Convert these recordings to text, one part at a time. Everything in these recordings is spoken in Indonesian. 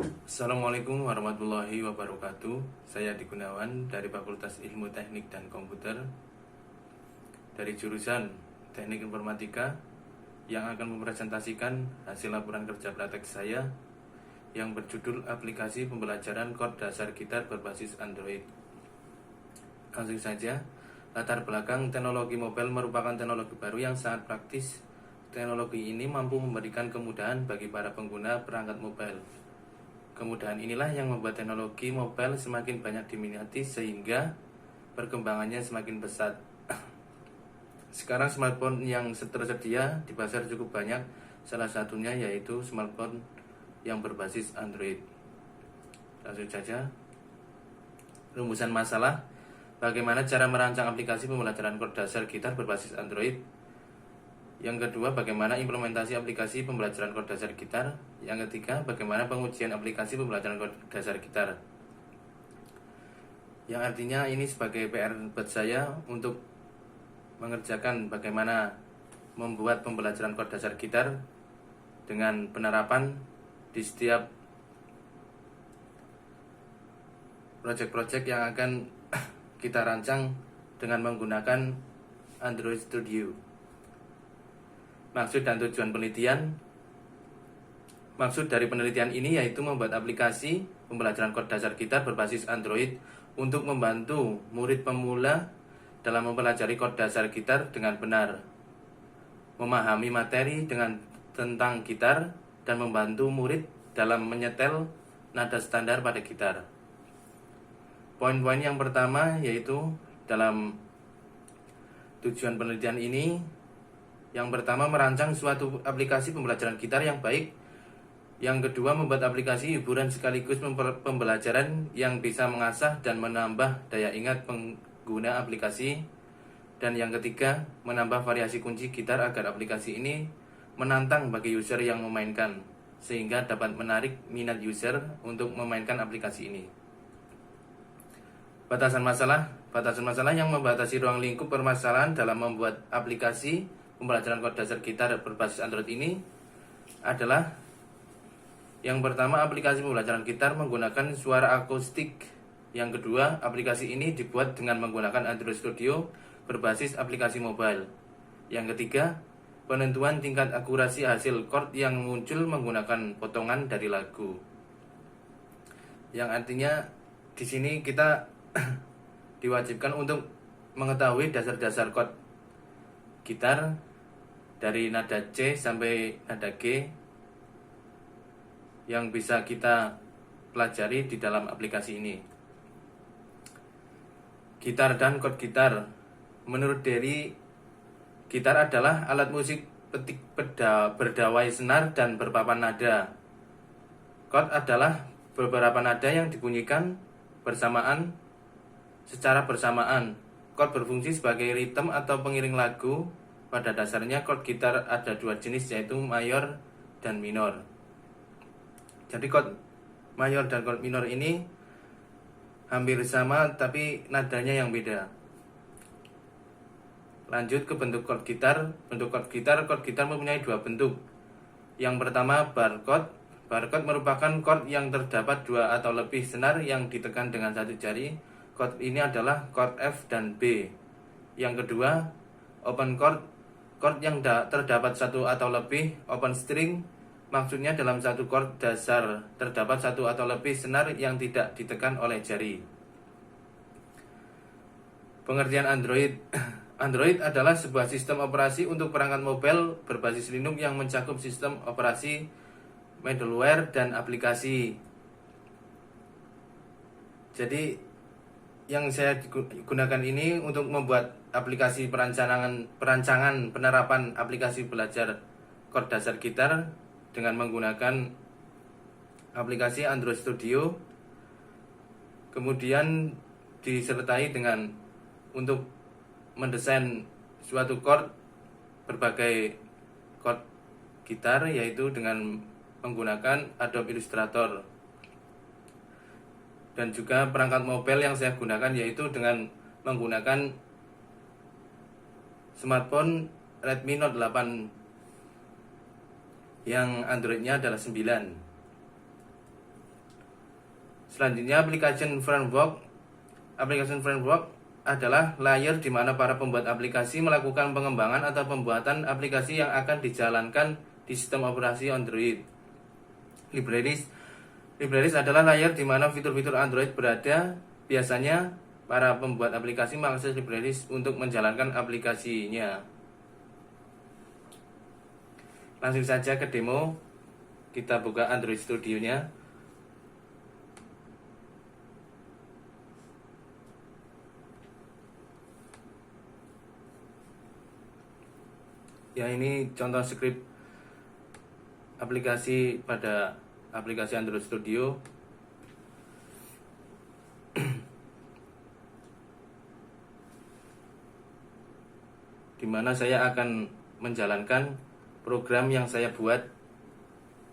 Assalamualaikum warahmatullahi wabarakatuh. Saya Adi Gunawan dari Fakultas Ilmu Teknik dan Komputer dari jurusan Teknik Informatika yang akan mempresentasikan hasil laporan kerja praktek saya yang berjudul aplikasi pembelajaran kod dasar gitar berbasis Android. Langsung saja, latar belakang teknologi mobile merupakan teknologi baru yang sangat praktis. Teknologi ini mampu memberikan kemudahan bagi para pengguna perangkat mobile. Kemudahan inilah yang membuat teknologi mobile semakin banyak diminati sehingga perkembangannya semakin pesat. Sekarang smartphone yang tersedia di pasar cukup banyak, salah satunya yaitu smartphone yang berbasis Android. Langsung saja, rumusan masalah: bagaimana cara merancang aplikasi pembelajaran kod dasar gitar berbasis Android. Yang kedua, bagaimana implementasi aplikasi pembelajaran kod dasar gitar. Yang ketiga, bagaimana pengujian aplikasi pembelajaran kod dasar gitar. Yang artinya ini sebagai PR buat saya untuk mengerjakan bagaimana membuat pembelajaran kod dasar gitar dengan penerapan di setiap proyek-proyek yang akan kita rancang dengan menggunakan Android Studio. Maksud dan tujuan penelitian. Maksud dari penelitian ini yaitu membuat aplikasi pembelajaran kod dasar gitar berbasis Android untuk membantu murid pemula dalam mempelajari kod dasar gitar dengan benar, memahami materi tentang gitar, dan membantu murid dalam menyetel nada standar pada gitar. Poin-poin yang pertama yaitu dalam tujuan penelitian ini, yang pertama, merancang suatu aplikasi pembelajaran gitar yang baik. Yang kedua, membuat aplikasi hiburan sekaligus pembelajaran yang bisa mengasah dan menambah daya ingat pengguna aplikasi. Dan yang ketiga, menambah variasi kunci gitar agar aplikasi ini menantang bagi user yang memainkan, sehingga dapat menarik minat user untuk memainkan aplikasi ini. Batasan masalah yang membatasi ruang lingkup permasalahan dalam membuat aplikasi pembelajaran kod dasar gitar berbasis Android ini adalah: yang pertama, aplikasi pembelajaran gitar menggunakan suara akustik. Yang kedua, aplikasi ini dibuat dengan menggunakan Android Studio berbasis aplikasi mobile. Yang ketiga, penentuan tingkat akurasi hasil chord yang muncul menggunakan potongan dari lagu. Yang artinya di sini kita diwajibkan untuk mengetahui dasar-dasar chord gitar dari nada C sampai nada G yang bisa kita pelajari di dalam aplikasi ini. Gitar dan chord gitar. Menurut Derry, gitar adalah alat musik petik berdawai senar dan berpapan nada. Chord adalah beberapa nada yang dibunyikan secara bersamaan. Chord berfungsi sebagai ritme atau pengiring lagu. Pada dasarnya chord gitar ada dua jenis, yaitu mayor dan minor. Jadi chord mayor dan chord minor ini hampir sama tapi nadanya yang beda. Lanjut ke bentuk chord gitar. Bentuk chord gitar mempunyai dua bentuk. Yang pertama, bar chord. Bar chord merupakan chord yang terdapat dua atau lebih senar yang ditekan dengan satu jari. Chord ini adalah chord F dan B. Yang kedua, open chord. Chord yang terdapat satu atau lebih open string, maksudnya dalam satu chord dasar terdapat satu atau lebih senar yang tidak ditekan oleh jari. Pengertian Android. Android adalah sebuah sistem operasi untuk perangkat mobile berbasis Linux yang mencakup sistem operasi, middleware, dan aplikasi. Jadi yang saya gunakan ini untuk membuat aplikasi perancangan penerapan aplikasi belajar kod dasar gitar dengan menggunakan aplikasi Android Studio. Kemudian disertai dengan untuk mendesain suatu berbagai chord gitar, yaitu dengan menggunakan Adobe Illustrator. Dan juga perangkat mobile yang saya gunakan yaitu dengan menggunakan smartphone Redmi Note 8 yang Androidnya adalah 9. Selanjutnya application framework adalah layer di mana para pembuat aplikasi melakukan pengembangan atau pembuatan aplikasi yang akan dijalankan di sistem operasi Android. Libraries adalah layer di mana fitur-fitur Android berada. Biasanya para pembuat aplikasi mengakses libraries untuk menjalankan aplikasinya. Langsung saja ke demo. Kita buka Android Studio-nya. Ya, ini contoh script aplikasi pada aplikasi Android Studio. Di mana saya akan menjalankan program yang saya buat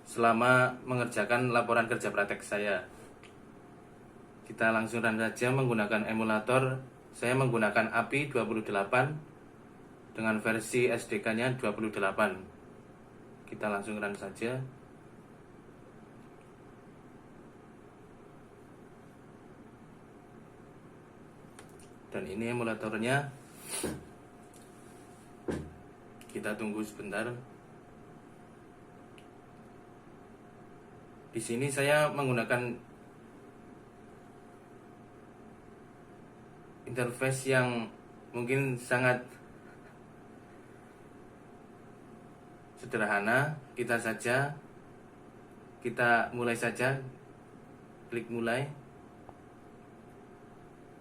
selama mengerjakan laporan kerja praktek saya. Kita langsung run saja menggunakan emulator. Saya menggunakan API 28 dengan versi SDK-nya 28. Kita langsung run saja. Dan ini emulatornya. Kita tunggu sebentar. Di sini saya menggunakan interface yang mungkin sangat sederhana. Kita mulai saja. Klik mulai.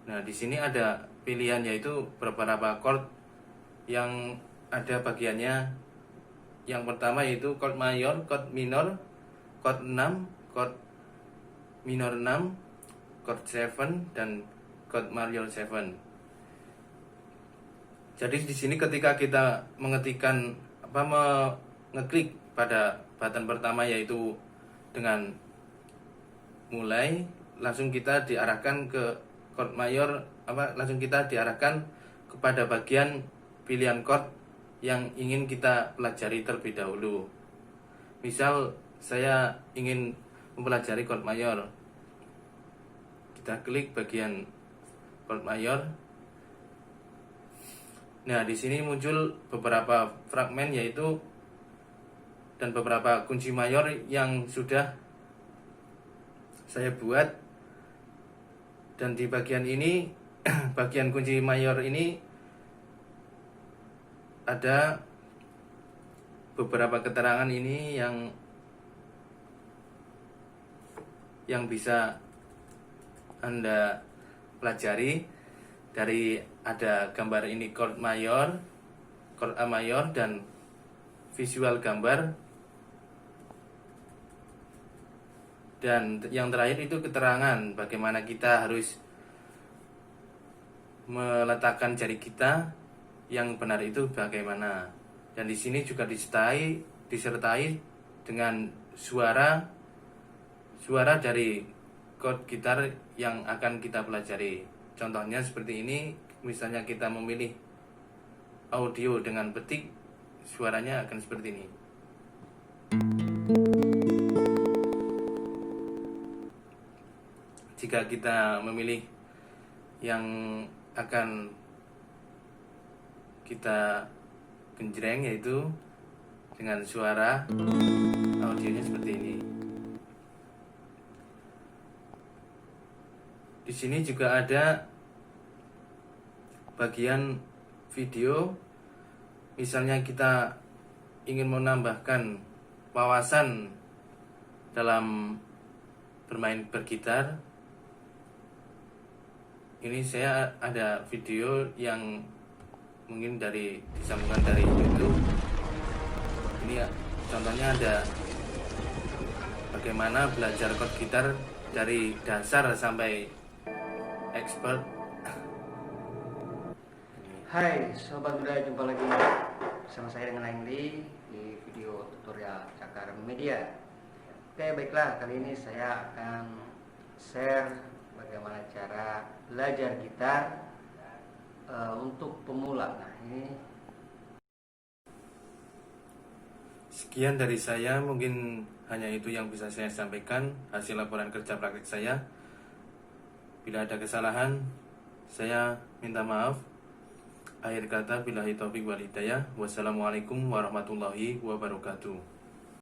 Nah, di sini ada pilihan yaitu beberapa chord yang ada bagiannya. Yang pertama yaitu chord mayor, chord minor, chord 6, chord minor 6, chord 7 dan chord major 7. Jadi di sini ketika kita ngeklik pada button pertama yaitu dengan mulai, langsung kita diarahkan ke chord mayor, langsung kita diarahkan kepada bagian pilihan chord yang ingin kita pelajari terlebih dahulu. Misal saya ingin mempelajari chord mayor. Kita klik bagian chord mayor. Nah, di sini muncul beberapa fragmen yaitu dan beberapa kunci mayor yang sudah saya buat. Dan di bagian ini bagian kunci mayor ini ada beberapa keterangan ini yang bisa Anda pelajari. Dari ada gambar ini chord mayor, chord A mayor dan visual gambar. Dan yang terakhir itu keterangan bagaimana kita harus meletakkan jari kita yang benar itu bagaimana. Dan di sini juga disertai dengan suara dari chord gitar yang akan kita pelajari. Contohnya seperti ini, misalnya kita memilih audio dengan petik, suaranya akan seperti ini. Jika kita memilih yang akan kita genjreng yaitu dengan suara audionya seperti ini. Di sini juga ada bagian video. Misalnya kita ingin menambahkan wawasan dalam bergitar. Ini saya ada video yang mungkin disambungkan dari YouTube. Ini contohnya ada bagaimana belajar chord gitar dari dasar sampai expert. Hai Sobat Muda, jumpa lagi bersama saya dengan Angli di video tutorial Cakar Media. Oke, baiklah, kali ini saya akan share bagaimana cara belajar gitar untuk pemula. Nah, ini sekian dari saya, mungkin hanya itu yang bisa saya sampaikan hasil laporan kerja praktik saya. Bila ada kesalahan, saya minta maaf. Akhir kata, billahi taufiq wal hidayah. Wassalamualaikum warahmatullahi wabarakatuh.